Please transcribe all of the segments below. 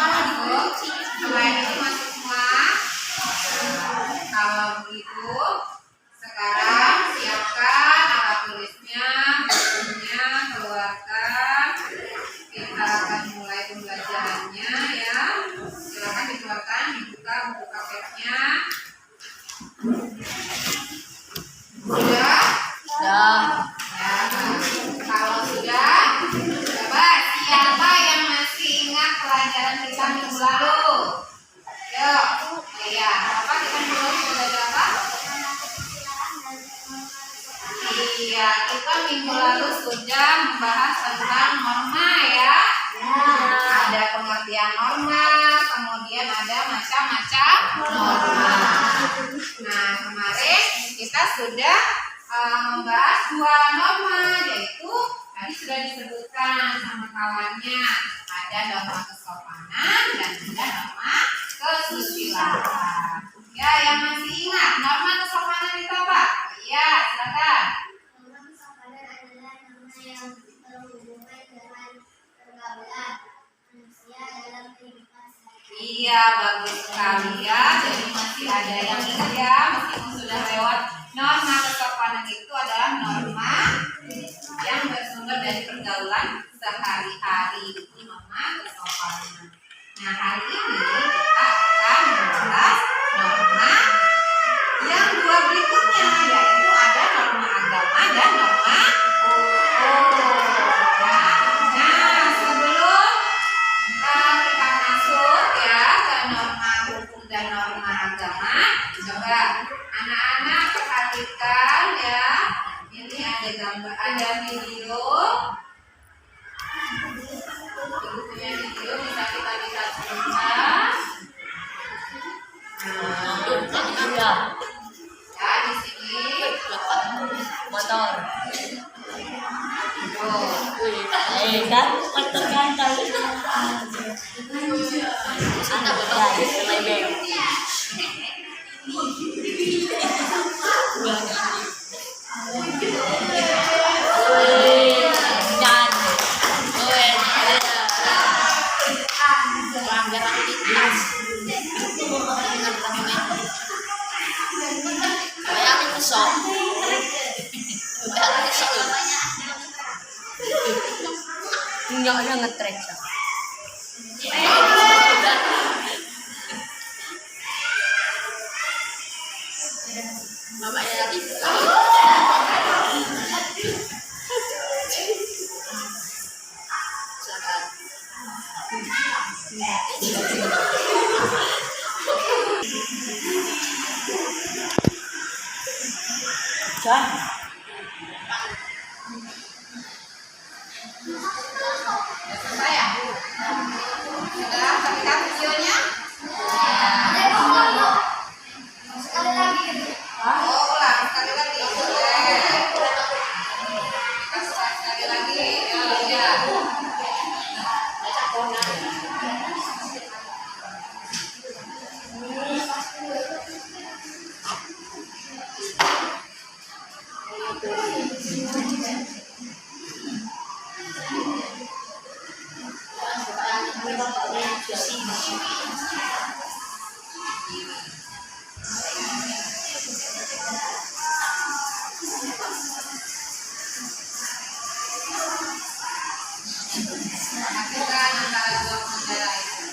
Masuk. Selain itu masuk semua. Kalau begitu, sekarang siapkan alat tulisnya, bukunya, keluarkan. Kita akan mulai pembelajarannya ya. Silakan dikeluarkan, dibuka buku KPK-nya. Sudah? Sudah. Ya. Kalau sudah, coba siapa yang masih ingat pelajaran kita minggu lalu? Yuk, ya. Apa kita minggu lalu sudah belajar apa? Iya, kita minggu lalu sudah membahas tentang norma ya. Ada pengertian norma, kemudian ada macam-macam norma. Nah, kemarin kita sudah membahas dua norma, yaitu tadi sudah disebutkan sama kawannya, ada norma kesopanan dan ada norma kesusilaan. Ya, yang masih ingat norma kesopanan itu apa? Iya, silakan. Norma kesopanan adalah norma yang berhubungan dengan pergaulan manusia dalam kehidupan sehari-hari. Iya, bagus sekali ya. Jadi masih ada yang ingat ya, meskipun sudah lewat. Norma kesopanan itu adalah norma yang bersumber dari pergaulan sehari-hari. Itu norma kesopanan. Nah, hari ini kita akan membahas norma yang dua berikutnya, yaitu ada norma agama dan norma hukum. Nah, sebelum kita masuk ya ke norma hukum dan norma agama, coba anak-anak perhatikan ya. Ini ada gambar, ada video. Ibu punya video, bisa kita lihat sebentar. Sudah. Ya, di sini. Motor. Tuh. Kan motor gantal. Anak guys, lebih. Enggak ada ngetrek. Bapaknya lagi. John. Selesai ya? Sudah saksikan videonya? Sekali lagi. Oh, ulang sekali lagi. Sekali lagi. Ya. Perhatikan antara dua pengendara itu.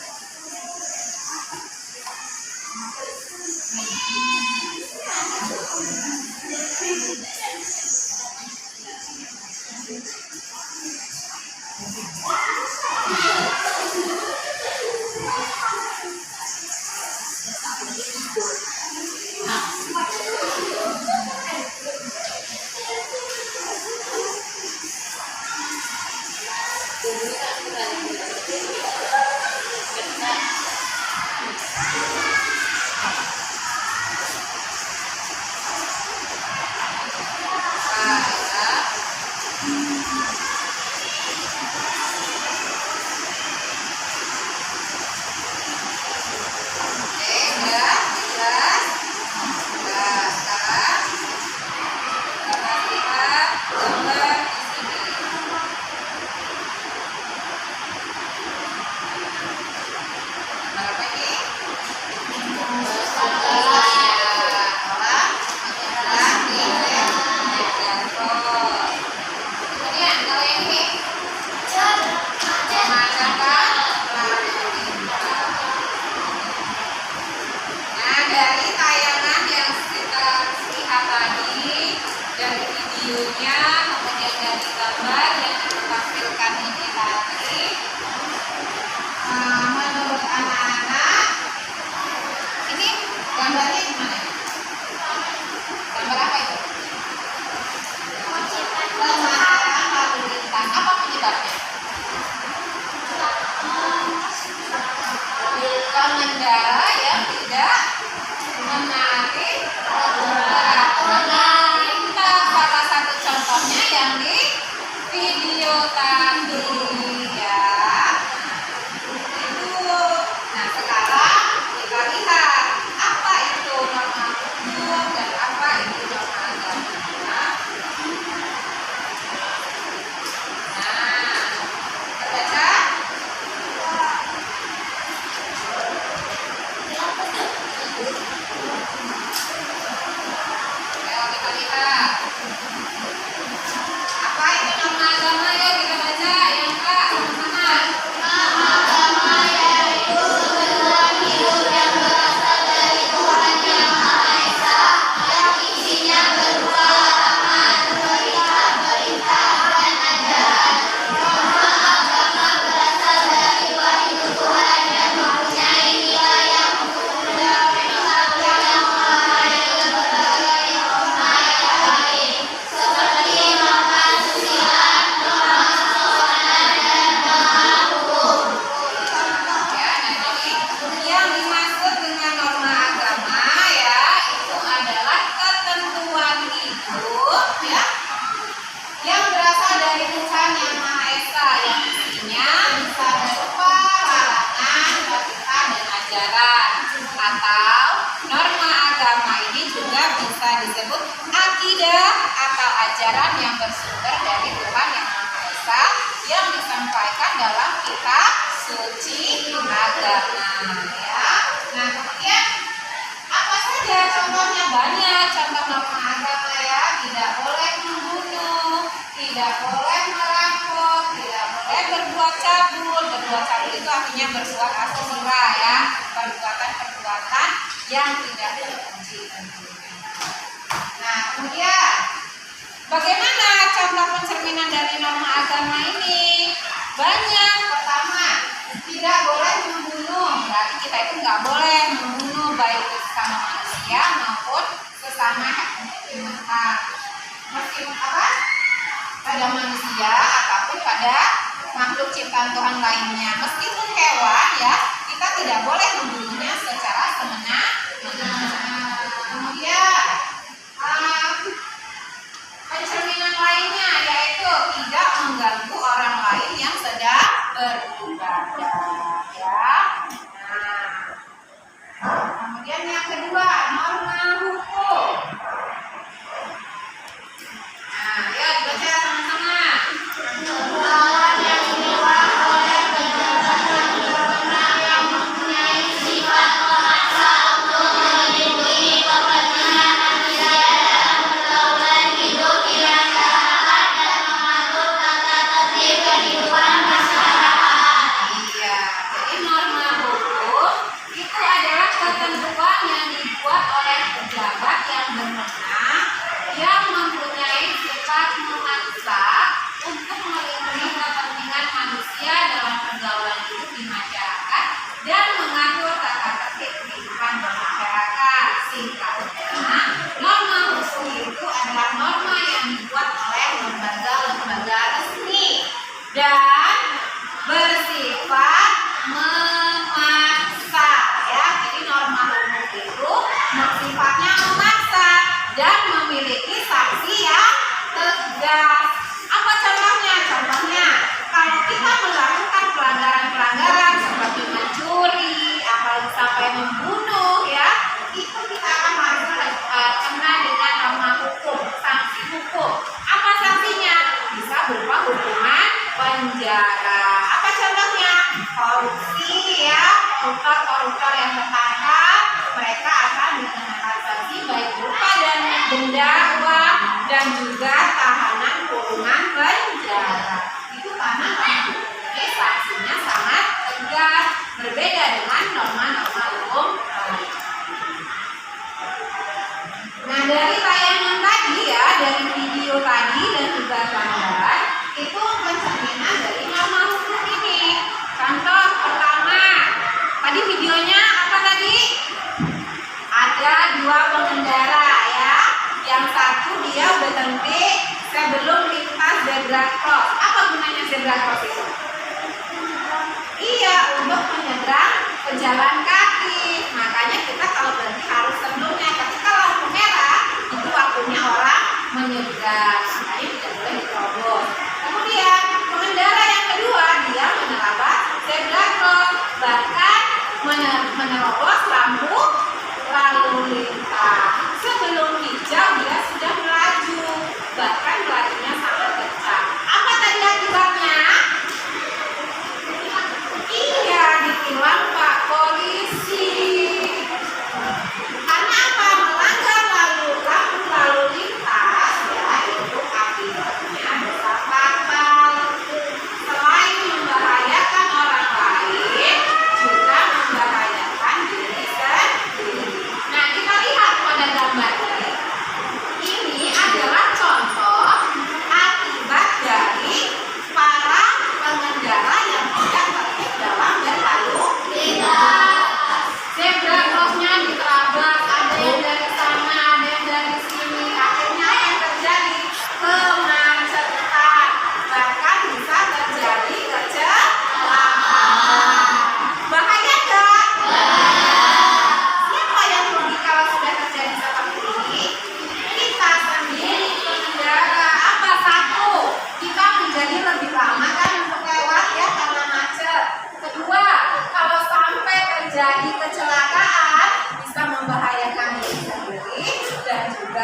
bisa disebut akidah atau ajaran yang bersumber dari Tuhan Yang Maha Esa yang disampaikan dalam kitab suci agama ya. Nah, kemudian apa saja contohnya? Banyak contoh norma agama ya. Tidak boleh membunuh, tidak boleh merampok, tidak boleh berbuat cabul. Berbuat cabul itu artinya berbuat asusila ya, perbuatan-perbuatan yang tidak terpuji. Nah, kemudian bagaimana contoh pencerminan dari norma agama ini? Banyak. Pertama, tidak boleh membunuh. Berarti kita itu nggak boleh membunuh baik sesama manusia maupun sesama binatang. Meskipun apa? Pada manusia ataupun pada makhluk ciptaan Tuhan lainnya. Meskipun hewan ya, kita tidak boleh membunuhnya secara semena-mena. Kemudian pencerminan lainnya yaitu tidak mengganggu orang lain yang sedang beribadah ya. Nah, kemudian yang kedua, norma hukum. Nah, ya dibaca sama-sama. Persoalan yang dibuat oleh pejabat yang berwenang yang mempunyai sifat memaksa untuk melindungi kepentingan manusia dalam pergaulan hidup di masyarakat dan mengatur tata tertib kehidupan masyarakat. Iya, jadi norma hukum itu adalah ketentuan yang dibuat oleh pejabat yang berwenang yang mempunyai sifat memaksa untuk melindungi kepentingan manusia dalam pergaulan hidup di masyarakat dan mengatur tata tertib kehidupan bermasyarakat. Singkatnya, norma hukum itu adalah norma yang dibuat oleh lembaga-lembaga resmi dan bersifat memaksa ya. Jadi norma hukum itu sifatnya memaksa dan memiliki sanksi yang tegas. Apa contohnya? Contohnya, kalau kita melakukan pelanggaran-pelanggaran seperti mencuri, apalagi sampai membunuh ya, itu kita akan harus kena dengan norma hukum, sanksi hukum. Apa sanksinya? Bisa berupa hukuman penjara. Apa contohnya? Korupsi ya, koruptor yang tertangkap, mereka akan dikenakan sanksi baik berupa denda, uang, dan juga tahanan kurungan penjara. Itu karena ini sanksinya sangat tegas, berbeda dengan norma-norma hukum lain. Nah, dari tayangan tadi ya, dari video tadi dan juga gambar, itu pencerminan dari norma hukum ini. Contoh pertama, tadi videonya apa tadi? Ada dua pengendara ya. Yang satu dia berhenti sebelum lintas zebra cross. Apa gunanya zebra cross itu? Iya, untuk menyeberang pejalan kaki. Makanya kita kalau berhenti harus sebelumnya. Ketika lampu merah, itu waktunya orang menyeberang. Makanya tidak boleh diterobos. Kemudian pengendara yang kedua dia menerabas zebra cross, bahkan menerobos lampu lalu lintas. Sebelum hijau dia sudah melaju, bahkan lajunya sangat kencang. Apa tadi akibatnya? Iya, ditilang Pak polisi. Karena apa? Melanggar lampu lalu lintas ya, itu akibatnya dosa fatal. Selain membahayakan orang lain, juga membahayakan diri sendiri. Nah, kita lihat pada gambar ini. Ini adalah contoh akibat dari para pengendara yang tidak tertib dalam berlalu lintas. Zebra crossnya diterabas, ada yang dari sana, ada yang dari sini. Akhirnya apa yang terjadi? Kemacetan, bahkan bisa terjadi kecelakaan. Bahaya nggak? Siapa yang rugi kalau sudah terjadi seperti ini? Kita sendiri pengendara. Apa? Satu, kita menjadi lebih lama kan untuk lewat ya karena macet. Kedua, kalau sampai terjadi kecelakaan bisa membahayakan diri sendiri dan juga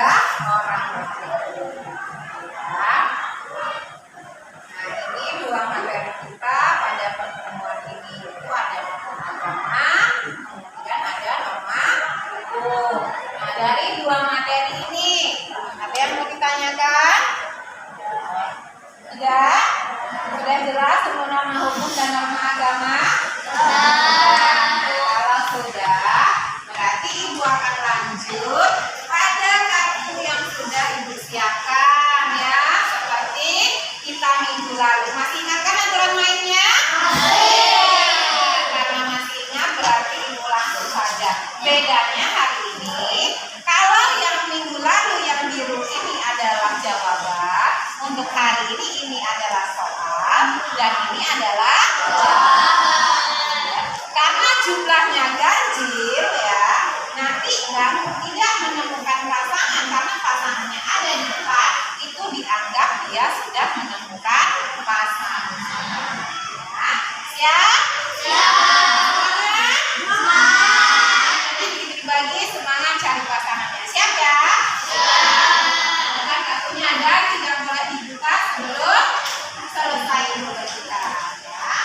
Bedanya hari ini, kalau yang minggu lalu yang biru ini adalah jawaban, untuk hari ini adalah soal, dan ini adalah jawaban. Karena jumlahnya ganjil ya, nanti tidak menemukan pasangan karena pasangannya ada di depan, itu dianggap dia sudah menemukan pasangan. Ya, siap? Nanti dibagi semangat cari pasangannya. Siap ya? Dengan kartunya ada, tidak boleh dibuka sebelum selesai dulu kita. Ya.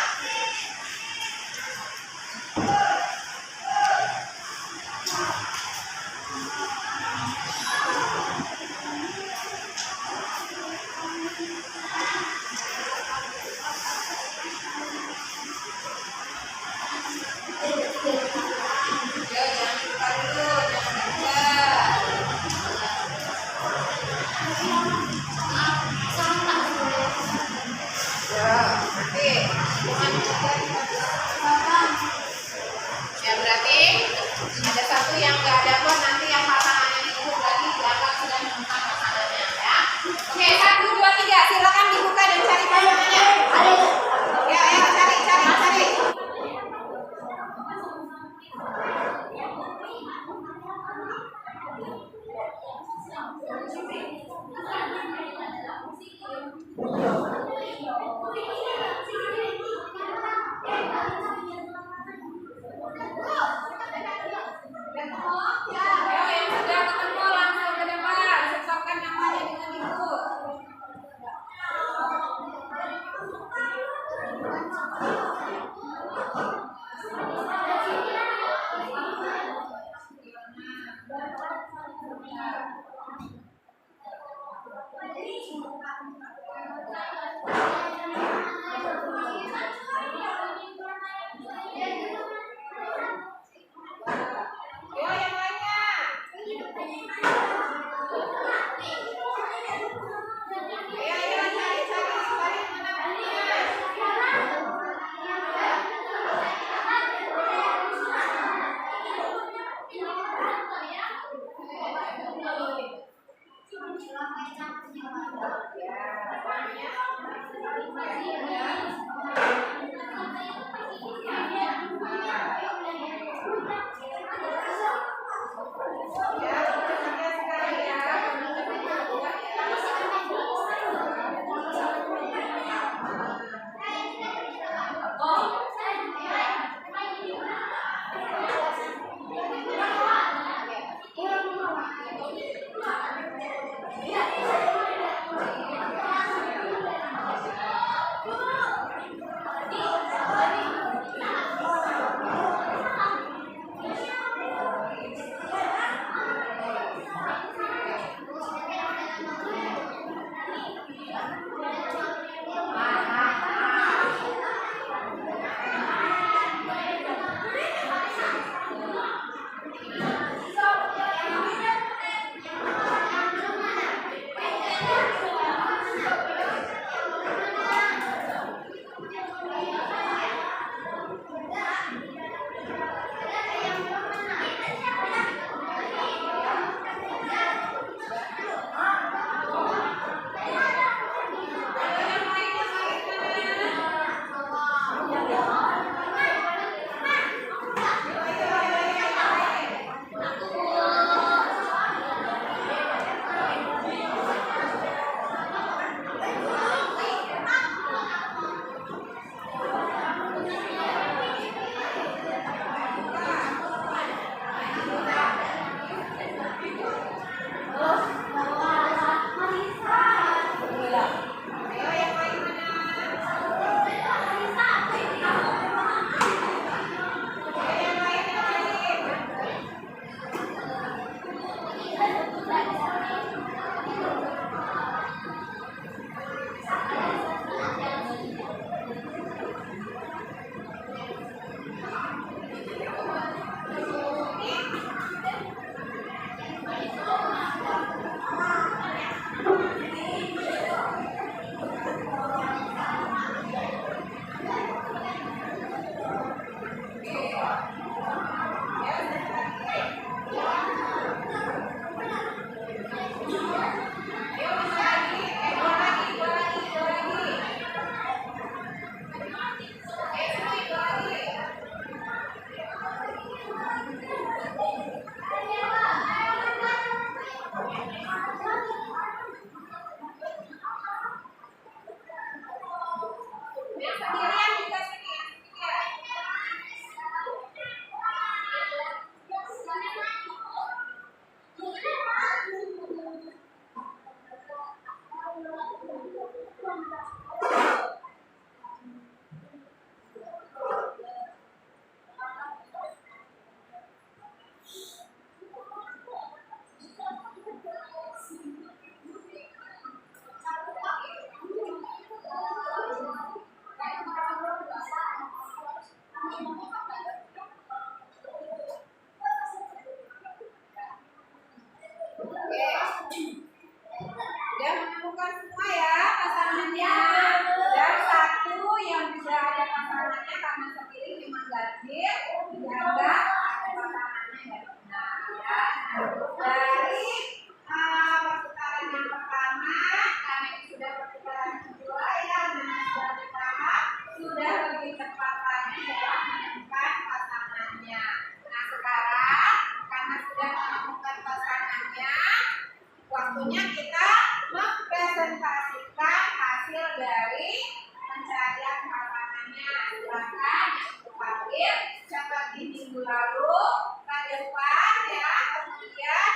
minggu lalu. Pada depan ya, kemudian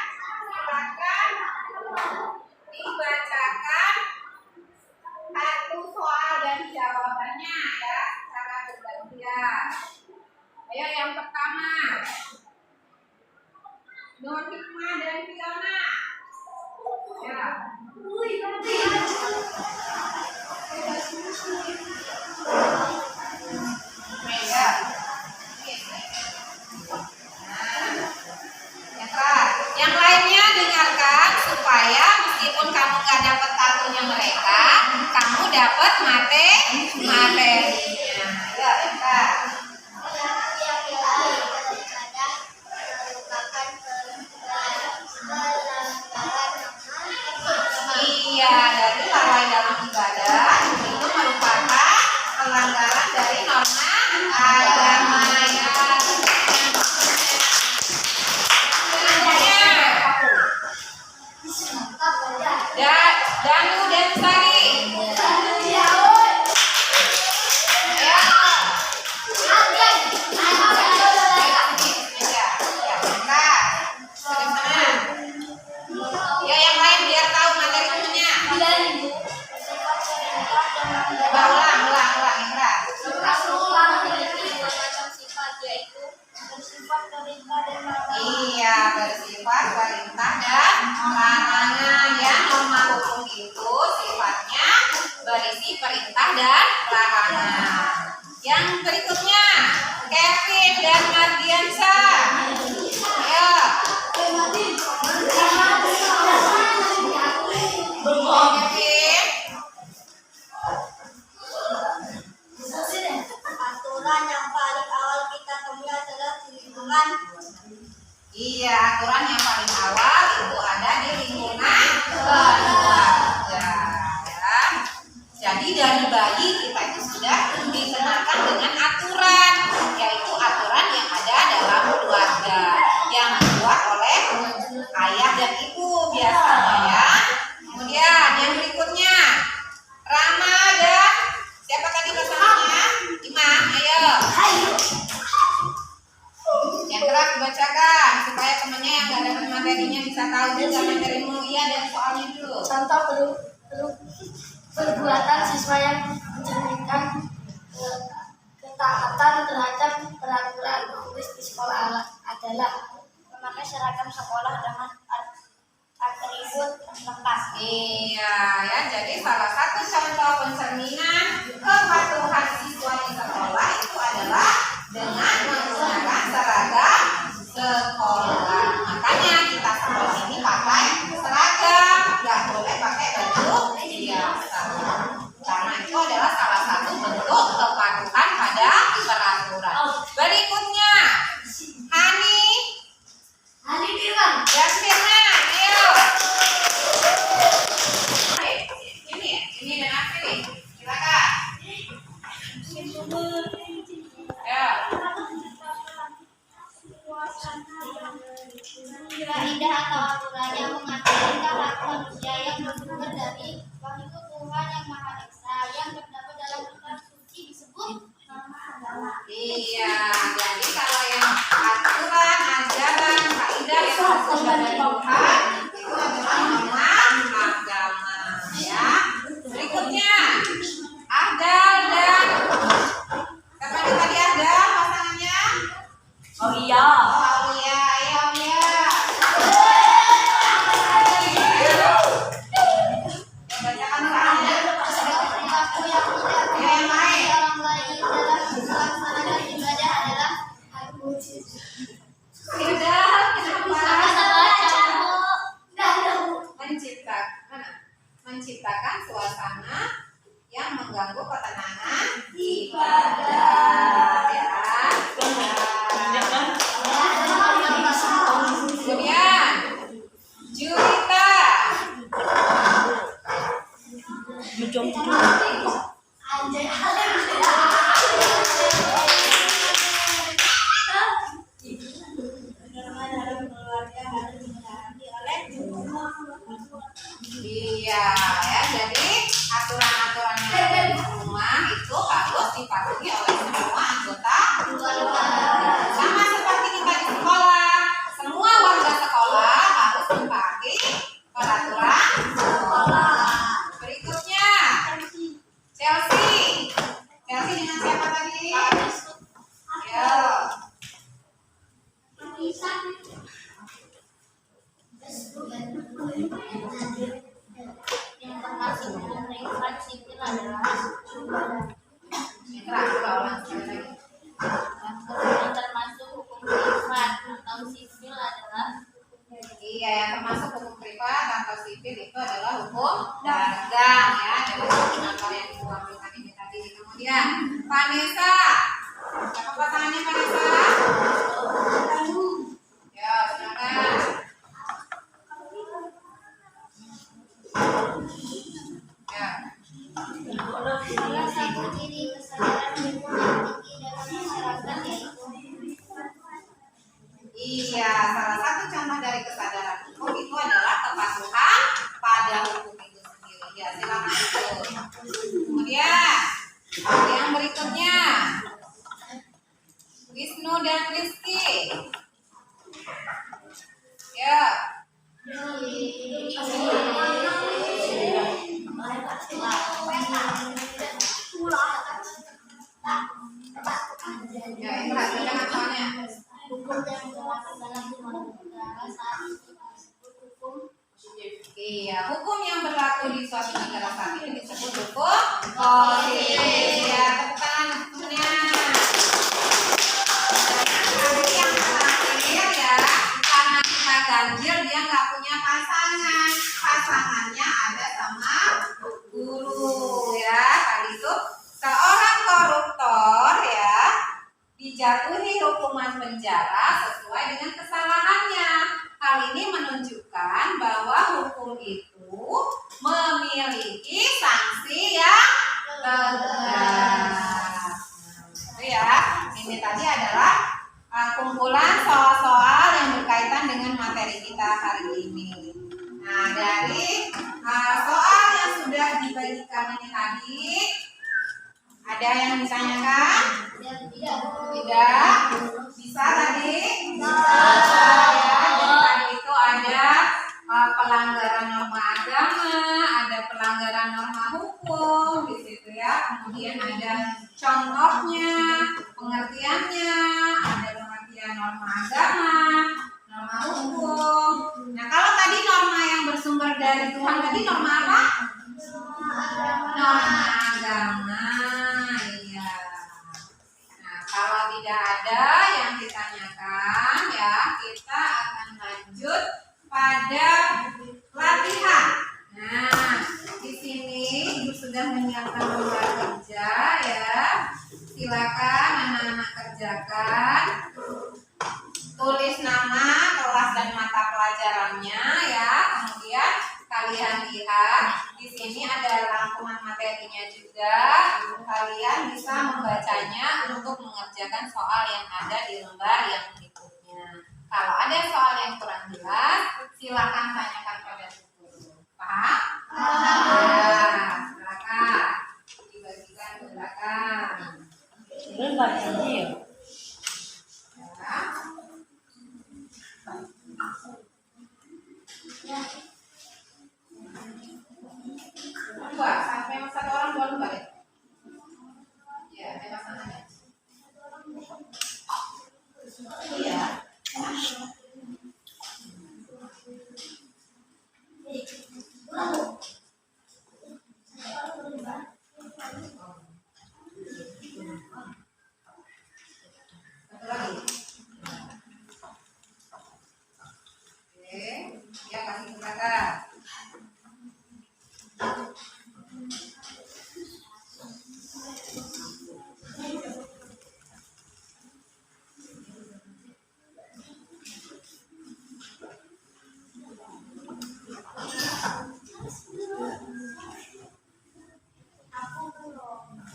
silakan dibacakan satu soal dan jawabannya ya secara bergantian. Ayo yang pertama, Nur Hikmah dan Fiona. Ya. Mega. Yang lainnya dengarkan supaya meskipun kamu nggak dapat satunya mereka, kamu dapat materinya. Ya, Kak. Iya, dari lalai dalam ibadah itu merupakan pelanggaran dari norma agama ya. Danu dan Sari. Ya. Ya, yang lain biar tahu materinya. Ulang, Indra. Iya, bersifat perintah dan larangan ya. Norma hukum itu sifatnya berisi perintah dan larangan. Yang berikutnya, Kevin dan Mardiansa. Ayo. Kevin. Aturan yang paling awal kita temui adalah di lingkungan. Iya, aturan yang paling awal itu ada di lingkungan keluarga. Ya. Jadi dari bayi kita itu sudah dikenakan dengan aturan, yaitu aturan yang ada dalam keluarga yang dibuat oleh ayah dan ibu biasanya ya. Kemudian yang berikutnya, Rama dan siapa tadi pasangannya? Imam, ayo. Yang keras dibacakan supaya temannya yang nggak dapat materinya bisa tahu juga materimu. Iya, dan soalnya dulu. Contoh perbuatan siswa yang mencerminkan ketaatan terhadap peraturan tulis di sekolah adalah memakai seragam sekolah dengan atribut lengkap. Iya, ya. Jadi salah satu contoh pencerminan kepatuhan siswa di sekolah itu adalah dengan menggunakan seragam sekolah. Makanya kita sekolah ini pakai seragam, nggak boleh pakai baju biasa. Karena itu adalah salah satu bentuk kepatuhan pada peraturan. Berikutnya, Hani Firman. dan Firman, ayo. Ini dan aku nih, silakan. Ya. Kaidah atau aturan yang mengatur hak manusia yang bersumber dari wahyu Tuhan yang Maha Esa yang terdapat dalam kitab suci disebut norma agama. Iya, jadi kalau yang aturan, ajaran, kaidah yang bersumber dari Tuhan itu adalah norma agama, ya. Berikutnya, Adal dan siapa yang tadi ada pasangannya? Oh iya. Oh iya, ayo ya. Bacakan soalnya. Yang lain. Orang lain dalam melaksanakan ibadah adalah menciptakan suasana yang mengganggu ketenangan ibadah ya. Kemudian Julita Jujung Iya, salah satu contoh dari kesadaran hukum itu adalah kepatuhan pada hukum itu sendiri. Ya, silakan itu. Kemudian yang berikutnya, Wisnu dan Rizky. Ya. Ya, ini perhatikan soalnya. Hukum yang berlaku dalam suatu negara saat itu disebut hukum. Iya, hukum yang berlaku di suatu negara saat ini disebut hukum positif. Ya, tepuk tangan untuknya. Nanti yang terakhir ya, karena kita ganjil dia nggak punya pasangan, pasangannya ada sama guru ya. Kali itu seorang koruptor ya dijatuhi hukuman penjara sesuai dengan kesalahannya. Hal ini menunjukkan bahwa hukum itu memiliki sanksi yang tegas. Itu ya. Ini tadi adalah kumpulan soal-soal yang berkaitan dengan materi kita hari ini. Nah, dari soal yang sudah dibagikan ini tadi, ada yang ditanyakan? Tidak? Bisa tadi? Ya, jadi tadi itu ada pelanggaran norma agama, ada pelanggaran norma hukum di situ ya. Kemudian ada contohnya, pengertiannya, ada pengertian norma agama, norma hukum. Nah, kalau tadi norma yang bersumber dari Tuhan tadi norma apa? Norma agama. Iya. Nah, kalau tidak ada yang ditanyakan ya, kita akan lanjut pada latihan. Nah, di sini Ibu sudah menyiapkan lembar kerja ya. Silakan anak-anak kerjakan. Tulis nama, kelas dan mata pelajarannya ya. Kemudian kalian lihat di sini ada rangkuman materinya juga. Kalian bisa membacanya untuk mengerjakan soal yang ada di lembar yang berikutnya. Kalau ada soal yang kurang jelas, silakan tanyakan pada guru. Paham? Nah, silakan dibagikan ke belakang. Ini bacanya ya. Dua, sampai satu orang dua lembar ya? Ya, ada pasangannya. Iya. Satu lagi. Oke, ya kasih ke kakak.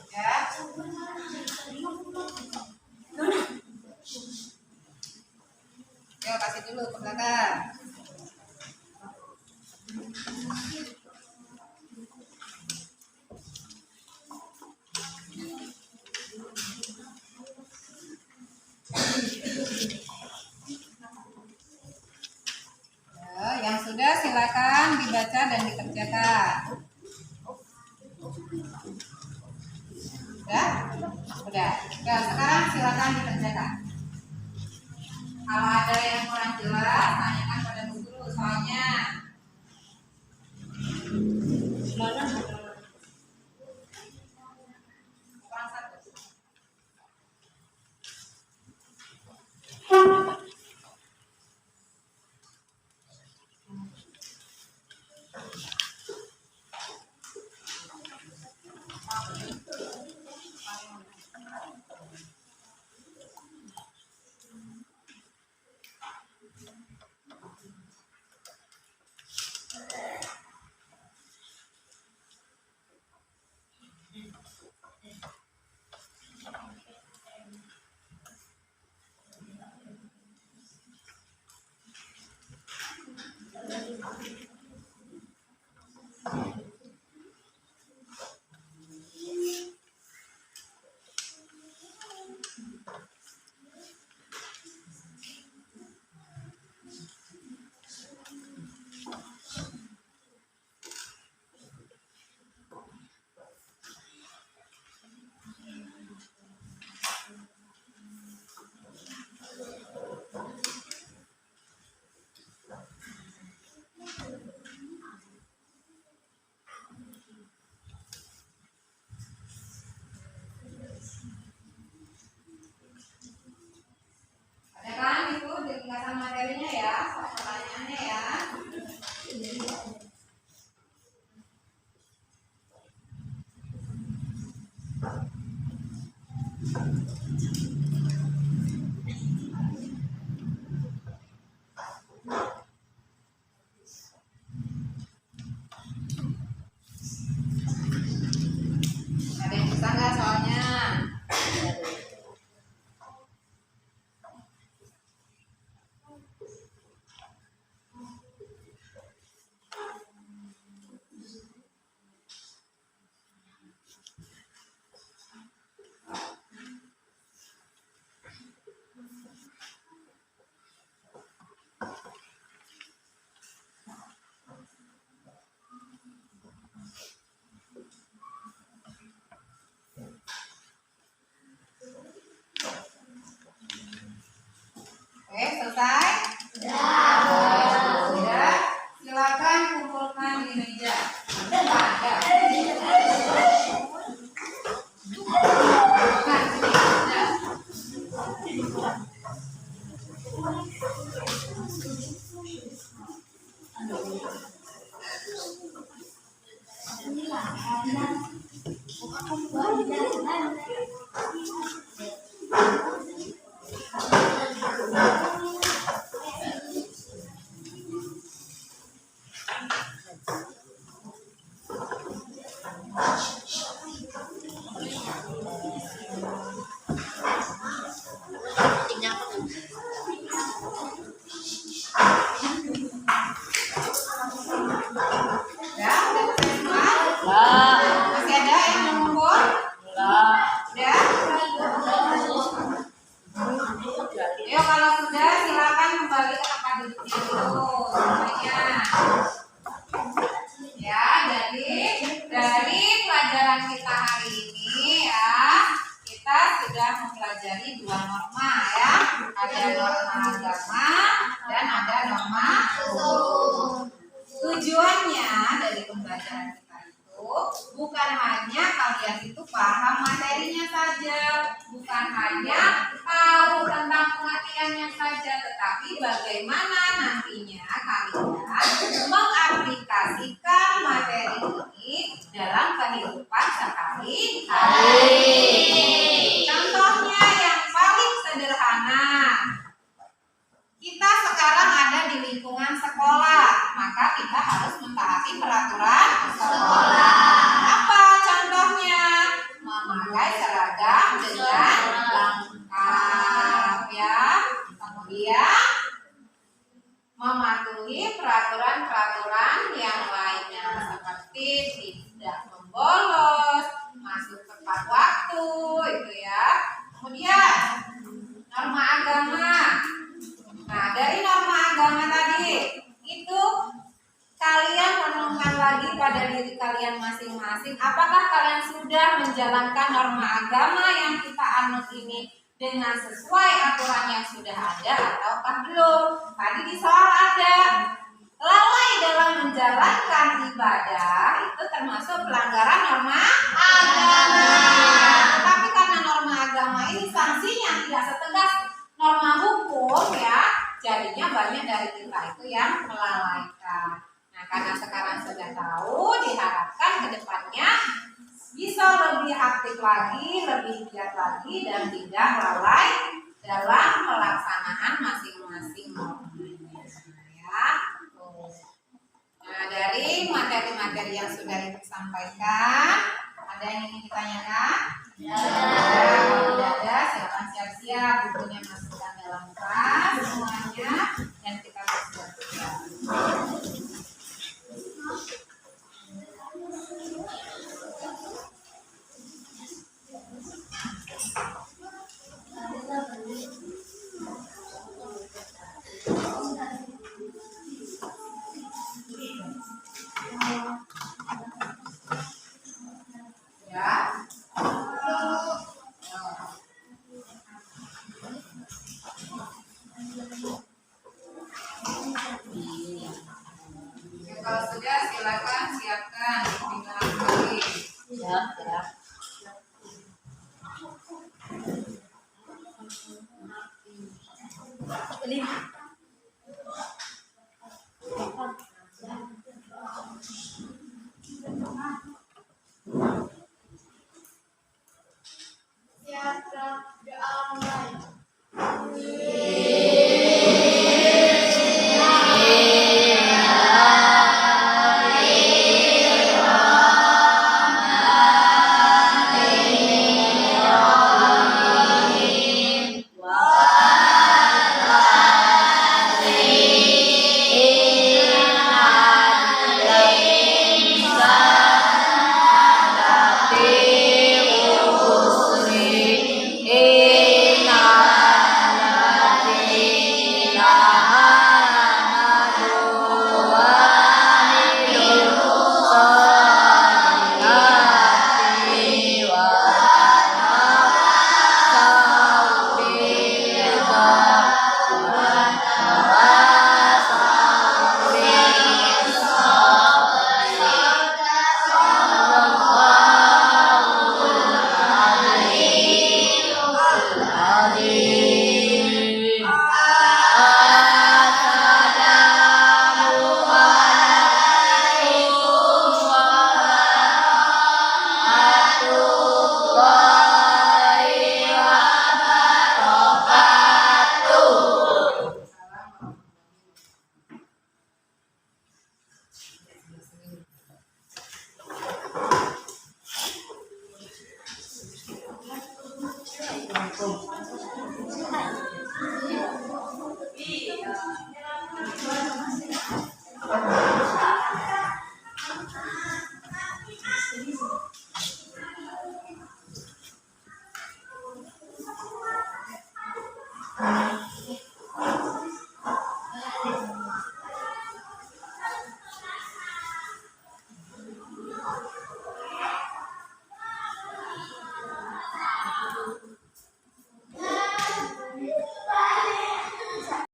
Ya. Yuk kasih dulu ke belakang. Ya, yang sudah silakan dibaca dan dikerjakan. Udah? Udah. Ya, sekarang silakan dikerjakan. Kalau ada yang kurang jelas, tanyakan pada Bu Guru soalnya. Mana? Kurang satu. Ada kan itu di ringkasan materinya ya, soal pertanyaannya ya. Ada yang bisa nggak soalnya? Oke, selesai? Sudah. Silakan kumpulkan di meja. Ada. Bukan, ada. Ya, udah selesai semua? Masih ada yang mau ngumpul? Udah? Yuk kalau sudah silakan kembali ke tempat duduknya dulu semuanya. Ya, jadi dari pelajaran kita hari ini ya, kita sudah mempelajari dua norma ya. Ada norma agama dan ada norma hukum. Tujuannya dari pembelajaran kita itu bukan hanya kalian itu paham materinya saja, bukan hanya tahu tentang pengertiannya saja, tetapi bagaimana nantinya kalian mengaplikasikan materi ini dalam kehidupan sehari-hari. Contohnya yang paling sederhana, kita sekarang ada di lingkungan sekolah, maka kita harus mentaati peraturan sekolah. Apa contohnya? Memakai seragam dengan lengkap ya. Kemudian mematuhi peraturan-peraturan yang lainnya seperti tidak membolos, masuk tepat waktu, itu ya. Kemudian norma agama. Nah, dari norma agama tadi itu kalian renungkan lagi pada diri kalian masing-masing. Apakah kalian sudah menjalankan norma agama yang kita anut ini dengan sesuai aturan yang sudah ada ataukah belum? Tadi di soal ada lalai dalam menjalankan ibadah itu termasuk pelanggaran norma agama. Tetapi karena norma agama ini sanksinya tidak setegas norma hukum ya, jadinya banyak dari kita itu yang melalaikan. Nah, karena sekarang sudah tahu, diharapkan ke depannya bisa lebih aktif lagi, lebih giat lagi, dan tidak lalai dalam pelaksanaan masing-masing normanya ya. Nah, dari materi-materi yang sudah kita sampaikan, ada yang ingin ditanyakan? Ya. Kalau tidak ada, silakan siap-siap bukunya masukkan dalam kelas semuanya, dan kita bersiap-siap. Siapa doa mulai? Wa